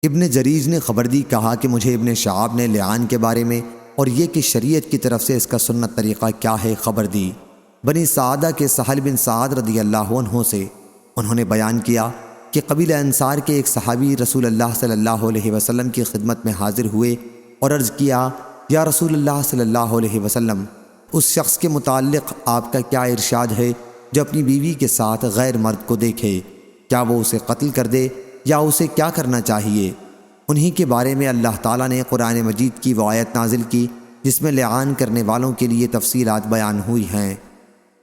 ابن جریج نے خبر دی، کہا کہ مجھے ابن شہاب نے لعان کے بارے میں اور یہ کہ شریعت کی طرف سے اس کا سنت طریقہ کیا ہے خبر دی۔ بنی سعدہ کے سہل بن سعد رضی اللہ عنہ سے انہوں نے بیان کیا کہ قبیلہ انصار کے ایک صحابی رسول اللہ صلی اللہ علیہ وسلم کی خدمت میں حاضر ہوئے اور عرض کیا، یا رسول اللہ صلی اللہ علیہ وسلم، اس شخص کے متعلق آپ کا کیا ارشاد ہے جو اپنی بیوی کے ساتھ غیر مرد کو دیکھے؟ کیا وہ اسے قتل کر دے یا اسے کیا کرنا چاہیے؟ انہی کے بارے میں اللہ تعالیٰ نے قرآن مجید کی وہ آیت نازل کی جس میں لعان کرنے والوں کے لیے تفصیلات بیان ہوئی ہیں۔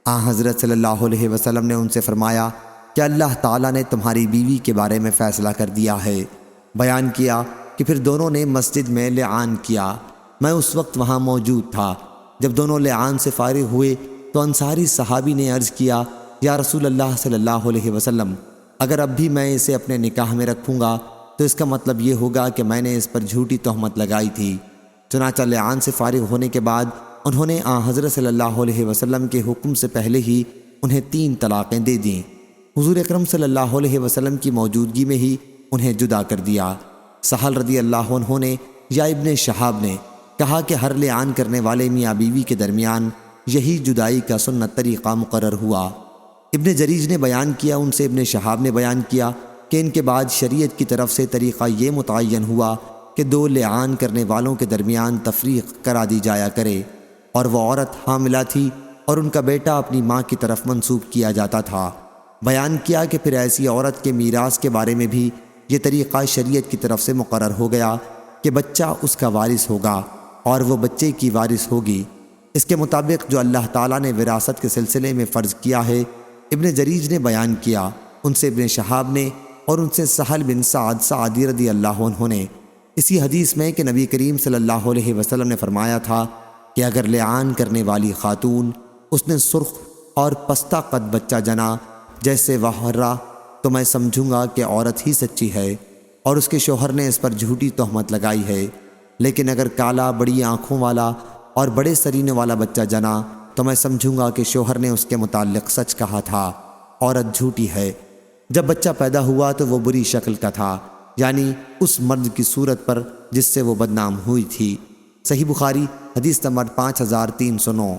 حضرت صلی اللہ علیہ وسلم نے ان سے فرمایا کہ اللہ تعالیٰ نے تمہاری بیوی کے بارے میں فیصلہ کر دیا ہے۔ بیان کیا کہ پھر دونوں نے مسجد میں لعان کیا۔ میں اس وقت وہاں موجود تھا۔ جب دونوں لعان سے فارغ ہوئے تو انصاری صحابی نے عرض کیا، یا رسول اللہ صلی اللہ علیہ وسلم، اگر اب بھی میں اسے اپنے نکاح میں رکھوں گا تو اس کا مطلب یہ ہوگا کہ میں نے اس پر جھوٹی تہمت لگائی تھی۔ چنانچہ لعان سے فارغ ہونے کے بعد انہوں نے حضرت صلی اللہ علیہ وسلم کے حکم سے پہلے ہی انہیں 3 طلاقیں دے دیں۔ حضور اکرم صلی اللہ علیہ وسلم کی موجودگی میں ہی انہیں جدا کر دیا۔ سہل رضی اللہ عنہ نے یا ابن شہاب نے کہا کہ ہر لعان کرنے والے میاں بیوی کے درمیان یہی جدائی کا سنت طریقہ مقرر ہوا۔ ابن جریج نے بیان کیا، ان سے ابن شہاب نے بیان کیا کہ ان کے بعد شریعت کی طرف سے طریقہ یہ متعین ہوا کہ 2 لعان کرنے والوں کے درمیان تفریق کرا دی جایا کرے، اور وہ عورت حاملہ تھی اور ان کا بیٹا اپنی ماں کی طرف منسوب کیا جاتا تھا۔ بیان کیا کہ پھر ایسی عورت کے میراث کے بارے میں بھی یہ طریقہ شریعت کی طرف سے مقرر ہو گیا کہ بچہ اس کا وارث ہوگا اور وہ بچے کی وارث ہوگی۔ اس کے مطابق جو اللہ تعالیٰ نے وراثت کے سلسلے میں فرض کیا ہے، ابن جریج نے بیان کیا، ان سے ابن شہاب نے اور ان سے سہل بن سعد سعدی رضی اللہ عنہ نے اسی حدیث میں کہ نبی کریم صلی اللہ علیہ وسلم نے فرمایا تھا کہ اگر لعان کرنے والی خاتون اس نے سرخ اور پستہ قد بچہ جنا جیسے وحرہ، تو میں سمجھوں گا کہ عورت ہی سچی ہے اور اس کے شوہر نے اس پر جھوٹی تہمت لگائی ہے، لیکن اگر کالا بڑی آنکھوں والا اور بڑے سرینے والا بچہ جنا تو میں سمجھوں گا کہ شوہر نے اس کے متعلق سچ کہا تھا، عورت جھوٹی ہے۔ جب بچہ پیدا ہوا تو وہ بری شکل کا تھا، یعنی اس مرد کی صورت پر جس سے وہ بدنام ہوئی تھی۔ صحیح بخاری حدیث نمبر 5309۔